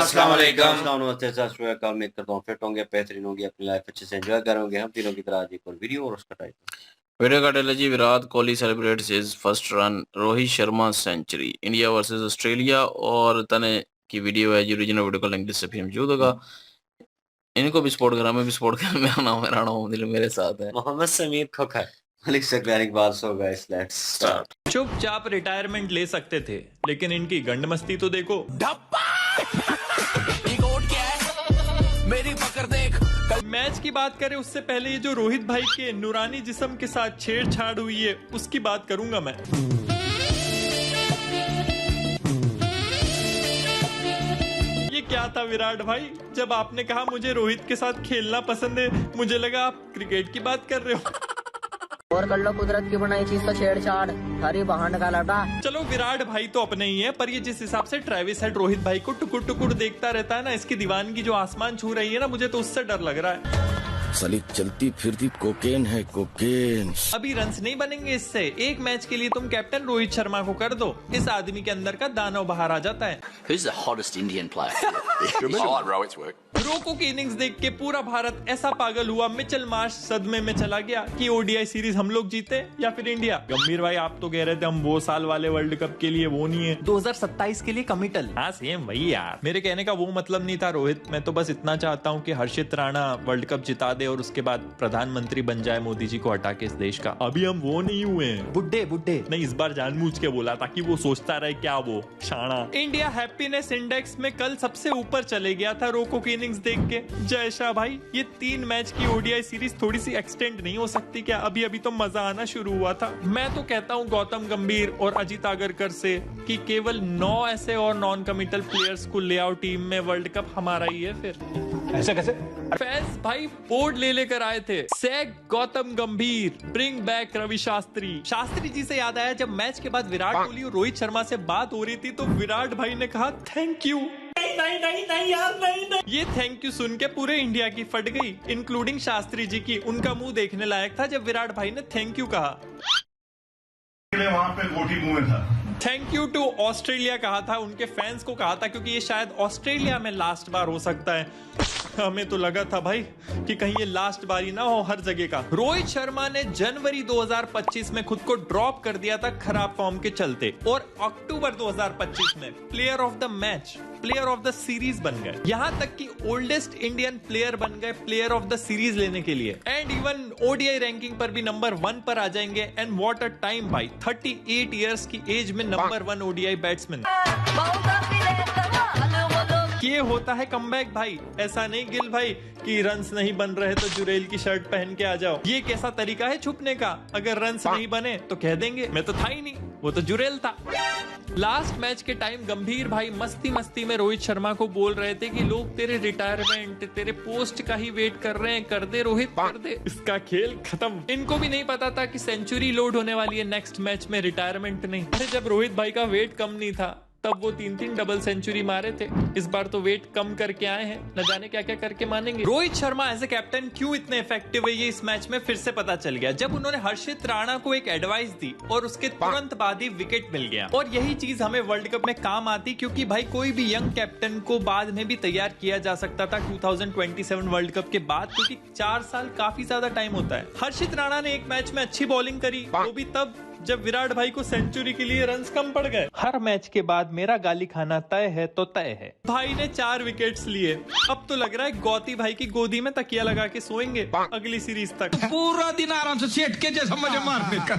अस्सलाम वालेकुम। उम्मीद करता हूँ फिट होंगे, बेहतरीन होंगे, अपनी लाइफ अच्छे से एंजॉय करोगे। हम तीनों की तरह आज एक और वीडियो और उसका टाइटल वीडियो का टाइटल जी, Virat Kohli celebrates his first run, Rohit Sharma century, India versus Australia. और तने की वीडियो है जी, ओरिजिनल वीडियो का लिंक डिस्क्रिप्शन में मौजूद होगा। इनको भी सपोर्ट करा, मैं भी सपोर्ट करा। मेरा नाम है राणा दिल, मेरे साथ है Mohammad Sameer Khokhar, Malik Saklani Iqbal. So guys let's start. चुपचाप रिटायरमेंट ले सकते थे, लेकिन इनकी गंड मस्ती तो देखो। मेरी पकड़ देख। मैच की बात करें उससे पहले ये जो रोहित भाई के नूरानी जिस्म के साथ छेड़छाड़ हुई है उसकी बात करूंगा मैं। ये क्या था विराट भाई, जब आपने कहा मुझे रोहित के साथ खेलना पसंद है, मुझे लगा आप क्रिकेट की बात कर रहे हो। और कर लो कुदरत की बनाई चीज तो छेड़छाड़, हरी बहांड का लड़ा। चलो विराट भाई तो अपने ही है, पर ये जिस हिसाब से ट्रेविस हेड रोहित भाई को टुकुर टुकुर देखता रहता है ना, इसकी दीवानगी जो आसमान छू रही है ना, मुझे तो उससे डर लग रहा है। साली चलती फिरती कोकेन है, कोकेन। अभी रन्स नहीं बनेंगे इससे। एक मैच के लिए तुम कैप्टन रोहित शर्मा को कर दो, इस आदमी के अंदर का दानव बाहर आ जाता है। Who's the hottest Indian player? I like Rohit's work. रोको की इनिंग्स देख के पूरा भारत ऐसा पागल हुआ, मिचेल मार्श सदमे में चला गया कि ओडीआई सीरीज हम लोग जीते या फिर इंडिया। गंभीर भाई आप तो कह रहे थे हम वो साल वाले वर्ल्ड कप के लिए वो नहीं है, 2027 के लिए कमिटल। हाँ सेम वही यार, मेरे कहने का वो मतलब नहीं था रोहित। मैं तो बस इतना चाहता हूँ कि हर्षित राणा वर्ल्ड कप जिता दे और उसके बाद प्रधानमंत्री बन जाए मोदी जी को हटा के इस देश का। अभी हम वो नहीं हुए हैं, बुड्ढे बुड्ढे नहीं। इस बार जानबूझ के बोला ताकि वो सोचता रहे क्या वो शाना। इंडिया हैप्पीनेस इंडेक्स में कल सबसे ऊपर चले गया था रोको की इनिंग्स देख के। जय शाह भाई, ये 3 मैच की ओडीआई सीरीज थोड़ी सी एक्सटेंड नहीं हो सकती क्या? अभी अभी तो मजा आना शुरू हुआ था। मैं तो कहता हूँ गौतम गंभीर और अजित आगरकर से कि केवल 9 ऐसे और नॉन कमिटल प्लेयर्स को ले आओ टीम में, वर्ल्ड कप हमारा ही है फिर। ऐसे कैसे? फैंस भाई बोर्ड ले लेकर आए थे, सैग गौतम गंभीर, ब्रिंग बैक रवि शास्त्री। शास्त्री जी से याद आया, जब मैच के बाद विराट कोहली और रोहित शर्मा से बात हो रही थी तो विराट भाई ने कहा थैंक यू। नहीं यार, नहीं। ये थैंक यू सुन के पूरे इंडिया की फट गई, इंक्लूडिंग शास्त्री जी की। उनका मुंह देखने लायक था जब विराट भाई ने थैंक यू कहा। वहाँ पे गोटी मुंह में था। थैंक यू टू ऑस्ट्रेलिया कहा था, उनके फैंस को कहा था, क्योंकि ये शायद ऑस्ट्रेलिया में लास्ट बार हो सकता है। हमें तो लगा था भाई कि कहीं ये लास्ट बारी ना हो हर जगह का। रोहित शर्मा ने जनवरी 2025 में खुद को ड्रॉप कर दिया था खराब फॉर्म के चलते, और अक्टूबर 2025 में player of the match, player of the series बन गए। यहाँ तक कि ओल्डेस्ट इंडियन प्लेयर बन गए प्लेयर ऑफ द सीरीज लेने के लिए, एंड इवन ओडीआई रैंकिंग पर भी नंबर 1 पर आ जाएंगे। एंड व्हाट अ टाइम भाई, 38 इयर्स की एज में नंबर 1 ओडीआई बैट्समैन। ये होता है कमबैक भाई। ऐसा नहीं गिल भाई कि रन्स नहीं बन रहे तो जुरेल की शर्ट पहन के आ जाओ। ये कैसा तरीका है छुपने का? अगर रन्स नहीं बने तो कह देंगे मैं तो था ही नहीं, वो तो जुरेल था। लास्ट मैच के टाइम गंभीर भाई मस्ती मस्ती में रोहित शर्मा को बोल रहे थे कि लोग तेरे रिटायरमेंट, तेरे पोस्ट का ही वेट कर रहे हैं, कर दे रोहित कर दे। इसका खेल खत्म। इनको भी नहीं पता था कि सेंचुरी लोड होने वाली है नेक्स्ट मैच में, रिटायरमेंट नहीं। अरे जब रोहित भाई का वेट कम नहीं था तब वो 3-3 डबल सेंचुरी मारे थे। इस बार तो वेट कम करके आए हैं, न जाने क्या क्या करके मानेंगे। Rohit Sharma as a captain क्यों इतने इफेक्टिव है, ये इस मैच में फिर से पता चल गया, जब उन्होंने हर्षित राणा को एक एडवाइस दी और उसके तुरंत बाद ही विकेट मिल गया। और यही चीज हमें वर्ल्ड कप में काम आती, क्योंकि भाई कोई भी यंग कैप्टन को बाद में भी तैयार किया जा सकता था 2027 वर्ल्ड कप के बाद, क्योंकि 4 साल काफी ज्यादा टाइम होता है। हर्षित राणा ने एक मैच में अच्छी बॉलिंग करी, वो भी तब जब विराट भाई को सेंचुरी के लिए रन्स कम पड़ गए। हर मैच के बाद मेरा गाली खाना तय है तो तय है। भाई ने 4 विकेट्स लिए। अब तो लग रहा है गौती भाई की गोदी में तकिया लगा के सोएंगे अगली सीरीज तक। पूरा दिन आराम से सेट के जैसा मजे मारने का।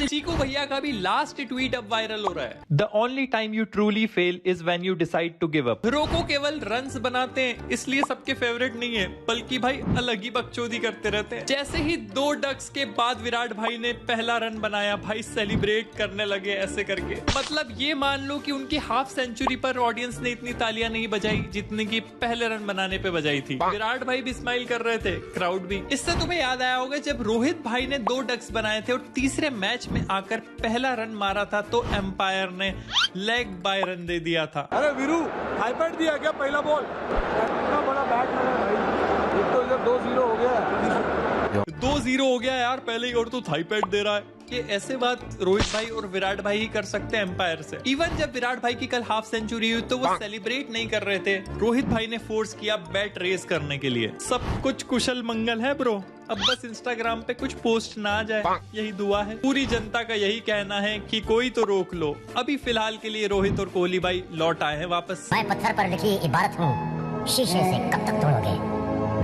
चीकू भैया का भी लास्ट ट्वीट अब वायरल हो रहा है। The only time you truly fail is when you decide to give up. रोको केवल रन्स बनाते हैं इसलिए सबके फेवरेट नहीं है, बल्कि भाई अलग ही बकचोदी करते रहते हैं। जैसे ही 2 डक्स के बाद विराट भाई ने पहला रन बनाया, भाई सेलिब्रेट करने लगे ऐसे करके। मतलब ये मान लो कि उनकी हाफ सेंचुरी पर ऑडियंस ने इतनी तालियां नहीं बजाई जितनी की पहले रन बनाने पे बजाई थी। विराट भाई भी स्माइल कर रहे थे, क्राउड भी। इससे तुम्हें याद आया होगा जब रोहित भाई ने 2 डक्स बनाए थे और तीसरे मैच में आकर पहला रन मारा था तो एम्पायर ने लेग बाय रन दे दिया था। अरे वीरू हाईपैड दिया क्या पहला बॉल? इतना बड़ा बैट लगा भाई, एक तो इधर 2-0 हो गया। 2-0 हो गया यार पहले ही और तू थाई पैड दे रहा है। ये ऐसे बात रोहित भाई और विराट भाई ही कर सकते हैं एम्पायर से। इवन जब विराट भाई की कल हाफ सेंचुरी हुई तो वो सेलिब्रेट नहीं कर रहे थे, रोहित भाई ने फोर्स किया बैट रेस करने के लिए। सब कुछ कुशल मंगल है ब्रो, अब बस इंस्टाग्राम पे कुछ पोस्ट ना आ जाए, यही दुआ है। पूरी जनता का यही कहना है कि कोई तो रोक लो। अभी फिलहाल के लिए रोहित और कोहली भाई लौट आए हैं वापस। मैं पत्थर पर लिखी इबारत हूँ, शीशे से कब तक तोड़ोगे,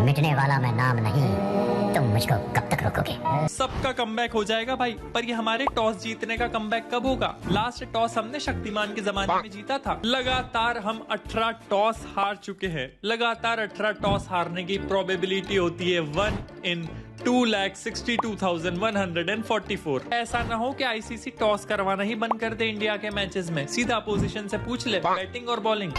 मिटने वाला मैं नाम नहीं, तुम मुझको कब तक रोकोगे। सबका कमबैक हो जाएगा भाई, पर ये हमारे टॉस जीतने का कमबैक कब होगा? लास्ट टॉस हमने शक्तिमान के जमाने में जीता था। लगातार हम 18 टॉस हार चुके हैं। लगातार 18 टॉस हारने की प्रोबेबिलिटी होती है 1 in 2,62,144। ऐसा ना हो कि आईसीसी टॉस करवाना ही बंद कर दे इंडिया के मैचेस में, सीधा अपोजिशन से पूछ ले बैटिंग और bowling.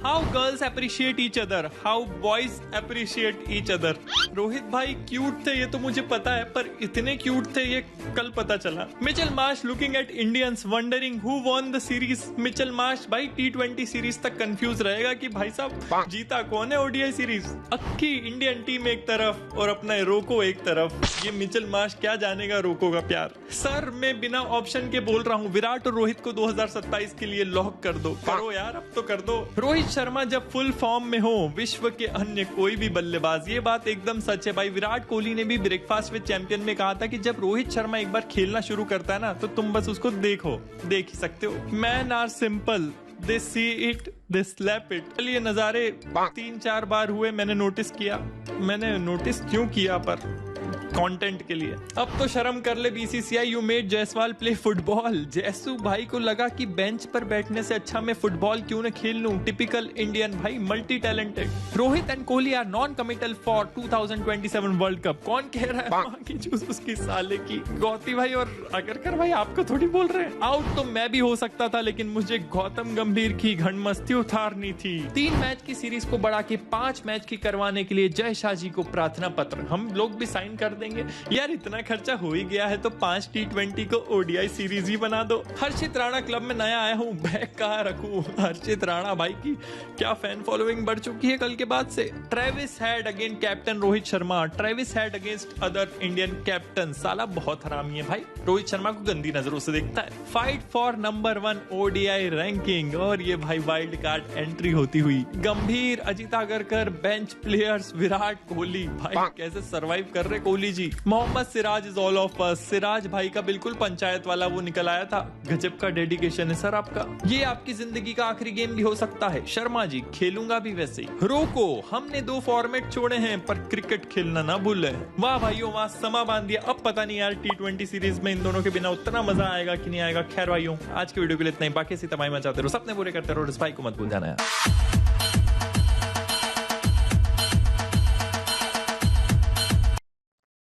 How girls appreciate each other, how boys appreciate each other। Rohit भाई क्यूट थे ये तो मुझे पता है, पर इतने क्यूट थे ये कल पता चला। Mitchell Marsh looking at Indians wondering who won the series. Mitchell Marsh भाई T20 सीरीज तक कंफ्यूज रहेगा कि भाई साहब जीता कौन है ओडीआई सीरीज। अक्की इंडियन टीम एक तरफ और अपना रोको एक तरफ, ये मिचेल मार्श क्या जानेगा रोको का प्यार। सर मैं बिना ऑप्शन के बोल रहा हूँ, विराट और रोहित को 2027 के लिए लॉक कर दो। करो यार अब तो कर दो। रोहित शर्मा जब फुल फॉर्म में हो, विश्व के अन्य कोई भी बल्लेबाज, ये बात एकदम सच है भाई। विराट कोहली ने भी ब्रेकफास्ट विद चैंपियन में कहा था कि जब रोहित शर्मा एक बार खेलना शुरू करता है ना तो तुम बस उसको देखो, देख ही सकते हो। Men are simple, they see it, they slap it. ये नजारे 3-4 बार हुए, मैंने नोटिस किया। मैंने नोटिस क्यों किया, पर कंटेंट के लिए। अब तो शर्म कर ले BCCI, you made Jaiswal play football. Jaisu भाई को लगा कि बेंच पर बैठने से अच्छा मैं फुटबॉल क्यों न खेल लूं। टिपिकल इंडियन भाई, multi talented. Rohit and Kohli are non committal for 2027 world cup. कौन कह रहा है मां की चूस उसकी साले की। गौती भाई और अगरकर भाई आपको थोड़ी बोल रहे हैं। आउट तो मैं भी हो सकता था, लेकिन मुझे गौतम गंभीर की घनमस्ती उतारनी थी। 3 मैच की सीरीज को बढ़ा के 5 मैच की करवाने के लिए जय शाह जी को प्रार्थना पत्र हम लोग भी साइन कर देंगे। यार इतना खर्चा हो ही गया है तो 5 T20 को ओडीआई सीरीज ही बना दो। हर्षित राणा क्लब में नया आया हूँ, बैग कहाँ रखूं। हर्षित राणा भाई की क्या फैन फॉलोइंग बढ़ चुकी है कल के बाद से। Travis head again captain Rohit Sharma. Travis head against other Indian captain. साला बहुत हरामी है भाई, रोहित शर्मा को गंदी नजरों से देखता है। Fight for number 1 ODI ranking, और ये भाई वाइल्ड कार्ड एंट्री होती हुई। Gambhir, Ajit Agarkar, bench players, Virat Kohli. भाई कैसे सरवाइव कर रहे Kohli ji. Mohammed Siraj is all of us. Siraj भाई का बिल्कुल पंचायत वाला वो निकल आया था। गजब का डेडिकेशन है सर आपका। ये आपकी जिंदगी का आखिरी गेम भी हो सकता है। शर्मा जी खेलूंगा भी वैसे ही। रोको, हमने 2 फॉर्मेट छोड़े हैं पर क्रिकेट खेलना ना भूलें। वाह भाइयों वाह, समा बांध दिया। अब पता नहीं यार T20 सीरीज में इन दोनों के बिना उतना मजा आएगा कि नहीं आएगा। खैर भाइयों, आज की वीडियो के लिए इतना ही। बाकी ऐसी तमाम मचाते रहो, सपने पूरे करते रहो। इस भाई को मत भूल जाना यार।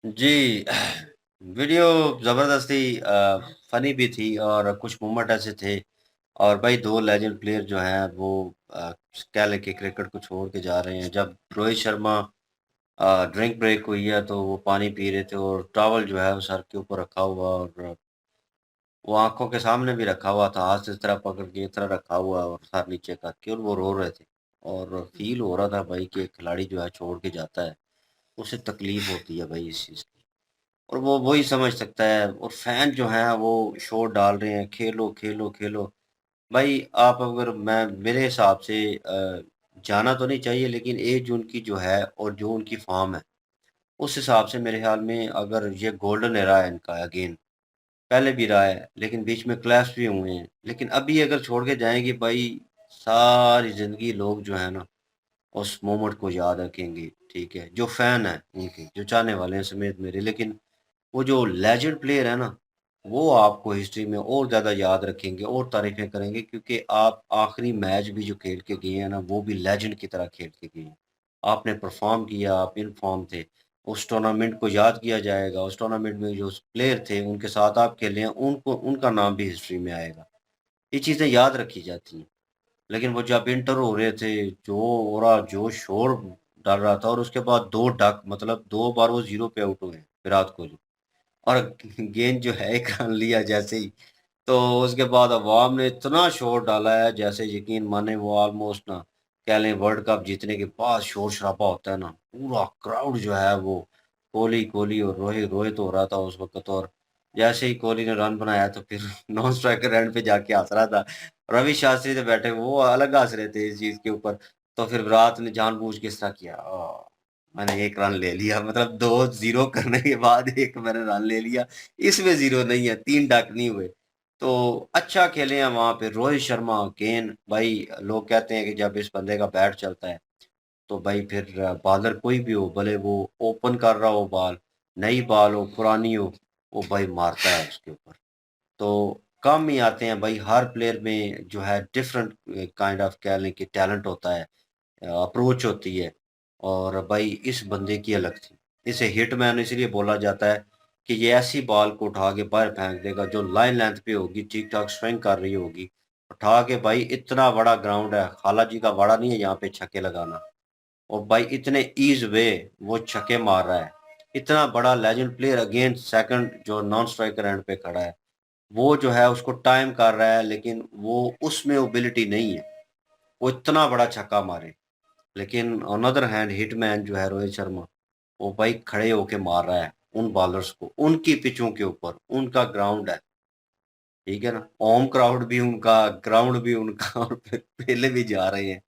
जी, वीडियो ज़बरदस्ती फनी भी थी और कुछ मोमेंट ऐसे थे। और भाई 2 लेजेंड प्लेयर जो हैं वो कह लें कि क्रिकेट को छोड़ के जा रहे हैं। जब रोहित शर्मा ड्रिंक ब्रेक हुई है तो वो पानी पी रहे थे और टॉवल जो है वो सर के ऊपर रखा हुआ, और वो आंखों के सामने भी रखा हुआ था, हाथ से इस तरह पकड़ के इस तरह रखा हुआ और सर नीचे करके, और वो रो रहे थे। और फील हो रहा था भाई कि एक खिलाड़ी जो है छोड़ के जाता है, उसे तकलीफ होती है भाई इस चीज़ की, और वो वही समझ सकता है। और फैन जो हैं वो शोर डाल रहे हैं, खेलो खेलो खेलो। भाई आप अगर मैं मेरे हिसाब से जाना तो नहीं चाहिए, लेकिन एज उनकी जो है और जो उनकी फॉर्म है उस हिसाब से मेरे ख्याल में अगर ये गोल्डन एरा है इनका, अगेन पहले भी रहा है लेकिन बीच में क्लैश भी हुए हैं, लेकिन अभी अगर छोड़ के जाएंगे भाई सारी ज़िंदगी लोग जो है ना उस मोमेंट को याद रखेंगे। ठीक है, जो फ़ैन है उनके, जो चाहने वाले हैं समेत मेरे, लेकिन वो जो लेजेंड प्लेयर है ना वो आपको हिस्ट्री में और ज़्यादा याद रखेंगे और तारीफ़ें करेंगे, क्योंकि आप आखिरी मैच भी जो खेल के गए हैं ना वो भी लेजेंड की तरह खेल के गए हैं। आपने परफॉर्म किया, आप इन फॉर्म थे, उस टूर्नामेंट को याद किया जाएगा। उस टूर्नामेंट में जो प्लेयर थे उनके साथ आप खेले हैं, उनको उनका नाम भी हिस्ट्री में आएगा। ये चीज़ें याद रखी जाती हैं। लेकिन वो जब इंटर हो रहे थे, जो हो रहा, जो शोर डाल रहा था, और उसके बाद 2 डक, मतलब 2 बार वो 0 पे आउट हुए विराट कोहली, और गेंद जो है एक रन लिया जैसे ही, तो उसके बाद अवाम ने इतना शोर डाला है, जैसे यकीन माने वो ऑलमोस्ट ना कह लें वर्ल्ड कप जीतने के बाद शोर-शराबा होता है ना, पूरा क्राउड जो है वो कोहली, कोहली और रोहित रोहित हो रहा था उस वक़्त और जैसे ही कोहली ने रन बनाया तो फिर नॉन स्ट्राइकर एंड पे जाके हँस रहा था। रवि शास्त्री तो बैठे वो अलग हँस रहे थे इस चीज़ के ऊपर। तो फिर विराट ने जानबूझ के इस तरह किया मैंने 1 रन ले लिया मतलब 2-0 करने के बाद 1 मैंने रन ले लिया। इसमें 0 नहीं है, 3 डक नहीं हुए। तो अच्छा खेले हैं वहाँ पे रोहित शर्मा, केन भाई लोग कहते हैं कि जब इस बंदे का बैट चलता है तो भाई फिर बॉलर कोई भी हो, भले वो ओपन कर रहा हो बॉल, नई बॉल हो, पुरानी हो, वो भाई मारता है उसके ऊपर। तो कम ही आते हैं भाई, हर प्लेयर में जो है डिफरेंट काइंड ऑफ कह लें कि टैलेंट होता है, अप्रोच होती है और भाई इस बंदे की अलग थी। इसे हिटमैन इसलिए बोला जाता है कि ये ऐसी बॉल को उठा के बाहर फेंक देगा जो लाइन लेंथ पे होगी, ठीक-ठाक स्विंग कर रही होगी। उठा के भाई इतना बड़ा ग्राउंड है, खाला जी का वाड़ा नहीं है यहाँ पे छक्के लगाना। और भाई इतने ईज़ वे वो छक्के मार रहा है। इतना बड़ा लेजेंड प्लेयर अगेंस्ट सेकंड जो नॉन स्ट्राइकर एंड पे खड़ा है। वो जो है उसको टाइम कर रहा है लेकिन वो उसमें एबिलिटी नहीं है। वो इतना बड़ा छक्का मारे। लेकिन ऑन अदर हैंड हिटमैन जो है रोहित शर्मा, वो भाई खड़े होके मार रहा है उन बॉलर्स को, उनकी पिचों के ऊपर, उनका ग्राउंड है, ठीक है ना? होम क्राउड भी उनका, ग्राउंड भी उनका और फिर पेले भी जा रहे हैं।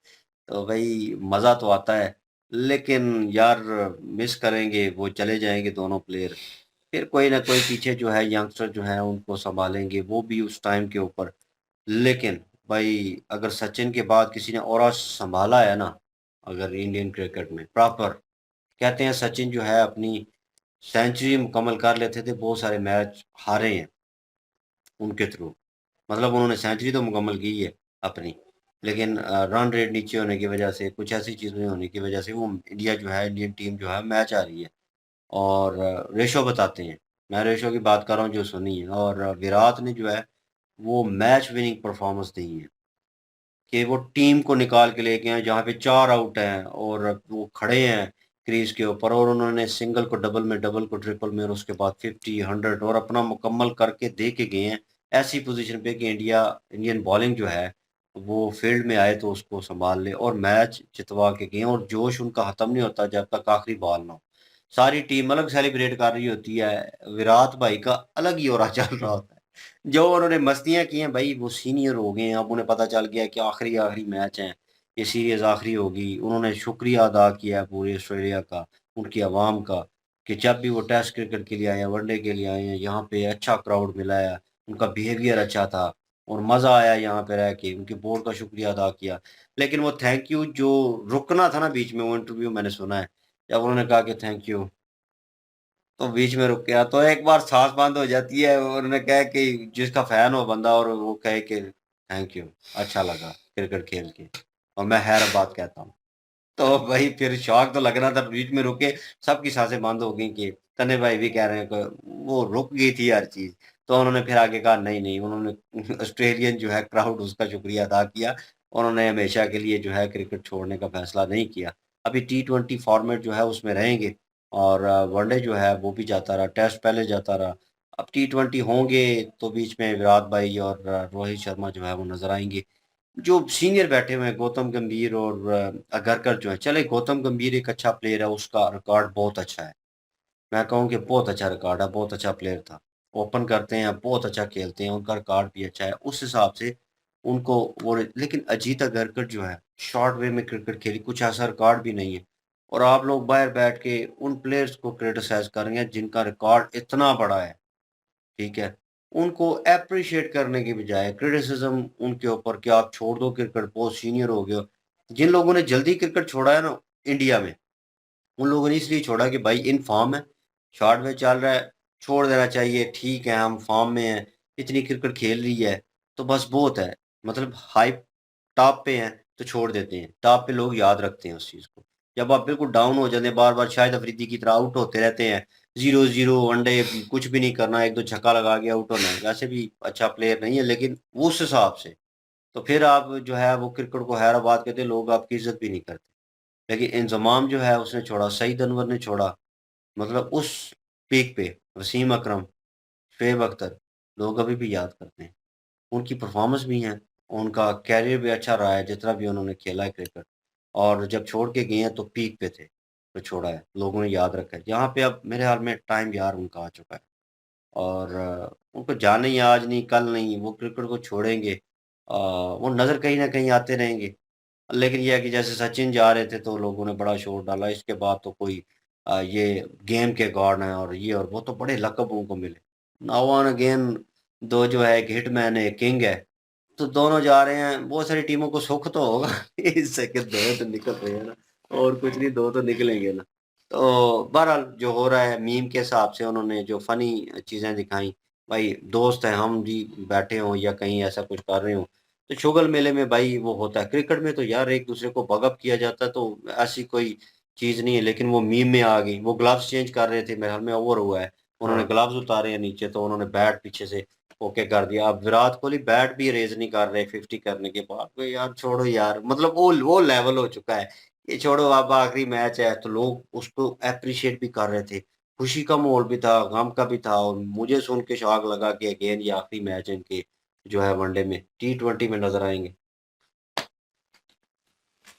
तो भाई मज़ा तो आता है, लेकिन यार मिस करेंगे, वो चले जाएँगे दोनों प्लेयर। फिर कोई ना कोई पीछे जो है यंगस्टर जो हैं उनको सँभालेंगे, वो भी उस टाइम के ऊपर। लेकिन भाई अगर सचिन के बाद किसी ने और सँभाला है ना, अगर इंडियन क्रिकेट में प्रॉपर, कहते हैं सचिन जो है अपनी सेंचुरी मुकम्मल कर लेते थे, बहुत सारे मैच हारे हैं उनके थ्रू। मतलब उन्होंने सेंचुरी तो मुकम्मल की है अपनी, लेकिन रन रेट नीचे होने की वजह से, कुछ ऐसी चीज़ें होने की वजह से वो इंडिया जो है, इंडियन टीम जो है मैच आ रही है और रेशो बताते हैं। मैं रेशो की बात कर रहा हूँ जो सुनी है और विराट ने जो है, वो मैच विनिंग परफ़ॉर्मेंस दी है। कि वो टीम को निकाल के लेके आए जहाँ पे 4 आउट हैं और वो खड़े हैं क्रीज़ के ऊपर और उन्होंने सिंगल को डबल में, डबल को ट्रिपल में और उसके बाद 50, 100 और अपना मुकम्मल करके दे के गए हैं। ऐसी पोज़ीशन पे कि इंडियन बॉलिंग जो है, वो फ़ील्ड में आए तो उसको सँभाल ले और मैच जितवा के गए और जोश उनका ख़त्म नहीं होता जब तक आखिरी बॉल ना हो। सारी टीम अलग सेलिब्रेट कर रही होती है, विराट भाई का अलग ही ऑरा चल रहा होता है। जो उन्होंने मस्तियाँ की हैं भई वो सीनियर हो गए हैं, अब उन्हें पता चल गया है कि आखिरी-आखिरी मैच हैं, ये सीरीज़ आखिरी होगी। उन्होंने शुक्रिया अदा किया है पूरे ऑस्ट्रेलिया का, उनकी आवाम का, कि जब भी वो टेस्ट क्रिकेट के लिए आए हैं, वनडे के लिए आए हैं, यहाँ पे अच्छा क्राउड मिला है, उनका बिहेवियर अच्छा था और मज़ा आया यहाँ पे रह के, उनके बोर्ड का शुक्रिया अदा किया। लेकिन वो थैंक यू जो रुकना था ना बीच में वो इंटरव्यू मैंने सुना है, जब उन्होंने कहा कि थैंक यू तो बीच में रुक गया, तो एक बार साँस बंद हो जाती है, उन्होंने कहा कि जिसका फ़ैन हो बंदा और वो कहे कि थैंक यू, अच्छा लगा क्रिकेट खेल के और मैं हैदराबाद कहता हूँ। तो भाई फिर शॉक तो लगना था, बीच में रुके, सबकी साँसें बंद हो गई कि तन्ने भाई भी कह रहे हैं कि वो रुक गई थी हर चीज़। तो उन्होंने फिर आगे कहा नहीं, नहीं, उन्होंने ऑस्ट्रेलियन जो है क्राउड उसका शुक्रिया अदा किया। उन्होंने हमेशा के लिए जो है क्रिकेट छोड़ने का फैसला नहीं किया। अभी टी20 फॉर्मेट जो है उसमें रहेंगे और वनडे जो है वो भी जाता रहा, टेस्ट पहले जाता रहा। अब टी20 होंगे तो बीच में विराट भाई और रोहित शर्मा जो है वो नज़र आएँगे। जो सीनियर बैठे हुए हैं गौतम गंभीर और अगरकर जो है, चले गौतम गंभीर एक अच्छा प्लेयर है, उसका रिकॉर्ड बहुत अच्छा है। मैं कहूँ कि बहुत अच्छा रिकॉर्ड है, बहुत अच्छा प्लेयर था। ओपन करते हैं, बहुत अच्छा खेलते हैं, उनका रिकॉर्ड भी अच्छा है। उस हिसाब से उनको वो लेकिन अजीत अगरकर जो है, शॉर्ट वे में क्रिकेट खेली, कुछ ऐसा रिकॉर्ड भी नहीं है। और आप लोग बाहर बैठ के उन प्लेयर्स को क्रिटिसाइज़ कर रहे हैं जिनका रिकॉर्ड इतना बड़ा है। ठीक है? उनको एप्रिशिएट करने की बजाय क्रिटिसिज़्म उनके ऊपर कि आप छोड़ दो क्रिकेट, बहुत सीनियर हो गए हो। जिन लोगों ने जल्दी क्रिकेट छोड़ा है ना इंडिया में, उन लोगों ने इसलिए छोड़ा कि भाई इन फ़ॉर्म है, शॉर्ट में चल रहा है, छोड़ देना चाहिए, ठीक है हम फ़ॉर्म में हैं, इतनी क्रिकेट खेल रही है, तो बस बहुत है। मतलब हाइप टॉप पे हैं, तो छोड़ देते हैं। टॉप पे लोग याद रखते हैं उस चीज़ को। जब आप बिल्कुल डाउन हो जाते हैं, बार-बार शाहिद अफरीदी की तरह आउट होते रहते हैं, 0-0 वनडे कुछ भी नहीं करना, 1-2 छक्का लगा के आउट होना है। वैसे भी अच्छा प्लेयर नहीं है, लेकिन उस हिसाब से, तो फिर आप जो है वो क्रिकेट को हैदराबाद कहते हैं, लोग आपकी इज़्ज़त भी नहीं करते। लेकिन इंज़माम जो है उसने छोड़ा, सईद अनवर ने छोड़ा, मतलब उस पीक पे वसीम अकरम, शुएब अख्तर, लोग अभी भी याद करते हैं। उनकी परफ़ॉर्मेंस भी है, उनका करियर भी अच्छा रहा है, जितना भी उन्होंने खेला है क्रिकेट। और जब छोड़ के गए हैं तो पीक पे थे, तो छोड़ा है, लोगों ने याद रखा है। यहाँ पे अब मेरे ख्याल में टाइम यार उनका आ चुका है और उनको जाना ही आज नहीं कल नहीं, वो क्रिकेट को छोड़ेंगे। वो नज़र कहीं न कहीं आते रहेंगे। लेकिन ये है कि जैसे सचिन जा रहे थे तो लोगों ने बड़ा शोर डाला, इसके बाद तो कोई ये गेम के गॉड हैं और ये और वो तो बड़े लक़ब उनको मिले। नाउ ऑन अगेन 2 जो है एक हिटमैन है, एक किंग है, तो दोनों जा रहे हैं। बहुत सारी टीमों को सुख तो होगा इससे कि 2 तो निकल रहे हैं ना, और कुछ नहीं 2 तो निकलेंगे ना। तो बहरहाल जो हो रहा है मीम के हिसाब से उन्होंने जो फ़नी चीज़ें दिखाई, भाई दोस्त हैं हम जी बैठे हों या कहीं ऐसा कुछ कर रहे हों, तो शुगल मेले में भाई वो होता है। क्रिकेट में तो यार एक-दूसरे को बग अप किया जाता है, तो ऐसी कोई चीज़ नहीं है, लेकिन वो मीम में आ गई। वो ग्लव्स चेंज कर रहे थे, मेरे ख्याल में ओवर हुआ है। उन्होंने ग्लव्स उतारे हैं नीचे, तो उन्होंने बैट पीछे से ओके कर दिया। अब विराट कोहली बैट भी रेज़ नहीं कर रहे 50 करने के बाद। तो यार छोड़ो यार, मतलब वो लेवल हो चुका है। ये छोड़ो, अब आखिरी मैच है, तो लोग उसको एप्रिशिएट भी कर रहे थे। खुशी का माहौल भी था, गम का भी था और मुझे सुन के शॉक लगा कि अगेन ये आखिरी मैच है इनके जो है वनडे में, टी20 में नज़र आएँगे।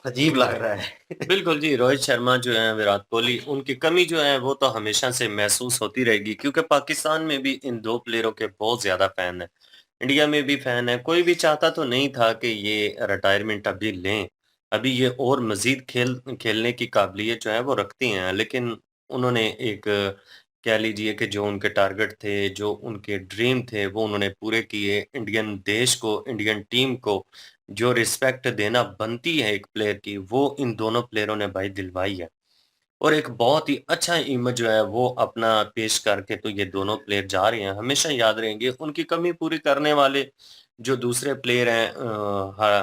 अजीब लग रहा है। बिल्कुल जी, रोहित शर्मा जो हैं, विराट कोहली, उनकी कमी जो है वो तो हमेशा से महसूस होती रहेगी क्योंकि पाकिस्तान में भी इन 2 प्लेयरों के बहुत ज़्यादा फ़ैन हैं। इंडिया में भी फ़ैन है, कोई भी चाहता तो नहीं था कि ये रिटायरमेंट अभी लें। अभी ये और मज़ीद खेलने की काबिलियत जो है वो रखती हैं, लेकिन उन्होंने एक कह लीजिए कि जो उनके टारगेट थे, जो उनके ड्रीम थे, वो उन्होंने पूरे किए। इंडियन देश को, इंडियन टीम को जो रिस्पेक्ट देना बनती है एक प्लेयर की, वो इन दोनों प्लेयरों ने भाई दिलवाई है। और एक बहुत ही अच्छा इमेज जो है वो अपना पेश करके तो ये दोनों प्लेयर जा रहे हैं, हमेशा याद रहेंगे। उनकी कमी पूरी करने वाले जो दूसरे प्लेयर हैं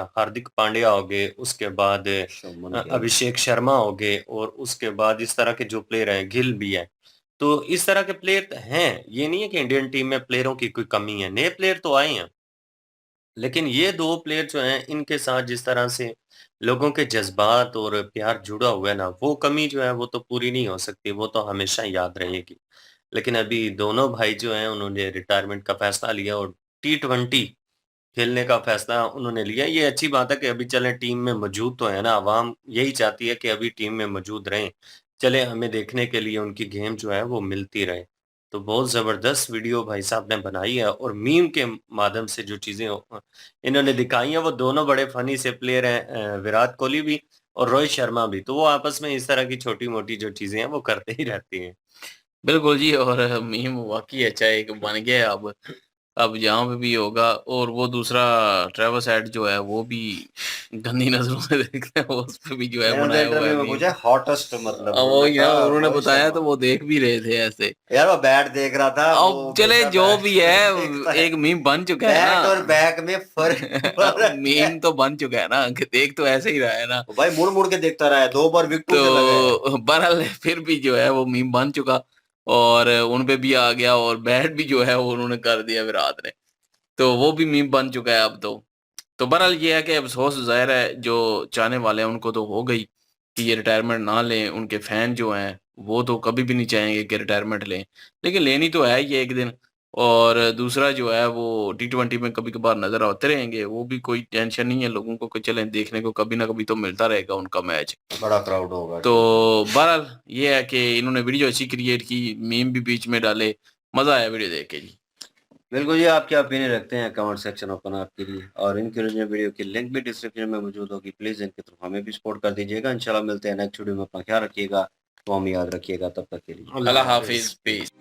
हार्दिक पांड्या हो गए, उसके बाद शुभमन गिल। अभिषेक शर्मा हो गए और उसके बाद इस तरह के जो प्लेयर हैं, गिल भी है। तो इस तरह के प्लेयर हैं, ये नहीं है कि इंडियन टीम में प्लेयरों की कोई कमी है, नए प्लेयर तो आए हैं। लेकिन ये 2 प्लेयर जो हैं, इनके साथ जिस तरह से लोगों के जज़्बात और प्यार जुड़ा हुआ है ना, वो कमी जो है वो तो पूरी नहीं हो सकती, वो तो हमेशा याद रहेगी। लेकिन अभी दोनों भाई जो हैं उन्होंने रिटायरमेंट का फ़ैसला लिया और टी20 खेलने का फ़ैसला उन्होंने लिया। ये अच्छी बात है कि अभी चलें टीम में मौजूद तो है ना, अवाम यही चाहती है कि अभी टीम में मौजूद रहें। चलें हमें देखने के लिए उनकी गेम जो है वो मिलती रहे। तो बहुत ज़बरदस्त वीडियो भाई साहब ने बनाई है और मीम के माध्यम से जो चीज़ें इन्होंने दिखाई हैं वो दोनों बड़े फ़नी से प्लेयर हैं, विराट कोहली भी और रोहित शर्मा भी। तो वो आपस में इस तरह की छोटी-मोटी जो चीज़ें हैं वो करते ही रहती हैं। बिल्कुल जी और मीम वाक़ई अच्छा एक बन गया है अब जहाँ पे भी होगा और वो दूसरा ट्रेविस हेड जो है वो भी गंदी नज़रों से देखते हैं, वो उस पे भी जो है मैंने उनसे बनाया हुआ है इंटरव्यू में मीम। पूछा हॉटेस्ट मतलब वो उन्होंने ही ना कहा उन्होंने रोहित बताया तो शर्मा। वो देख भी रहे थे ऐसे। यार वो बैट देख रहा था, अब वो चले बेचारा जो बैट भी है देखता है। एक मीम बन चुका है बैट और ना। बैक में फ़र्क है। मीम तो बन चुका है ना कि देख तो ऐसे ही रहा है ना। वो भाई मुड़-मुड़ के देखता रहा है, 2 बार विकेटों पे लगा है। तो बहरहाल फिर भी जो है वो मीम बन चुका और उन पे भी आ गया और बैट भी जो है वो उन्होंने कर दिया विराट ने। तो वो भी मीम बन चुका है अब तो। तो बहरहाल ये है कि अफ़सोस ज़ाहिर है जो चाहने वाले हैं उनको तो हो गई कि ये रिटायरमेंट ना लें, उनके फ़ैन जो हैं वो तो कभी भी नहीं चाहेंगे कि रिटायरमेंट लें। लेकिन लेनी तो है ये एक दिन और दूसरा जो है वो टी20 में कभी-कभार नज़र आते रहेंगे, वो भी कोई टेंशन नहीं है लोगों को कि चलें देखने को कभी ना कभी तो मिलता रहेगा उनका मैच। बड़ा क्राउड होगा तो टी20 में। बहरहाल ये है कि इन्होंने वीडियो अच्छी क्रिएट की, मीम भी बीच में डाले, मज़ा आया वीडियो देख के जी। बिल्कुल जी, आप क्या ओपिनियन रखते हैं? कमेंट सेक्शन ओपन आपके लिए और इनकी ओरिजिनल वीडियो की लिंक भी डिस्क्रिप्शन में मौजूद होगी। प्लीज़ इनकी तरफ हमें भी सपोर्ट कर दीजिएगा। इंशाल्लाह मिलते हैं नेक्स्ट वीडियो में। अपना ख्याल रखिएगा, दुआ में याद रखिएगा। तब तक के लिए अल्लाह हाफ़िज़, पीस।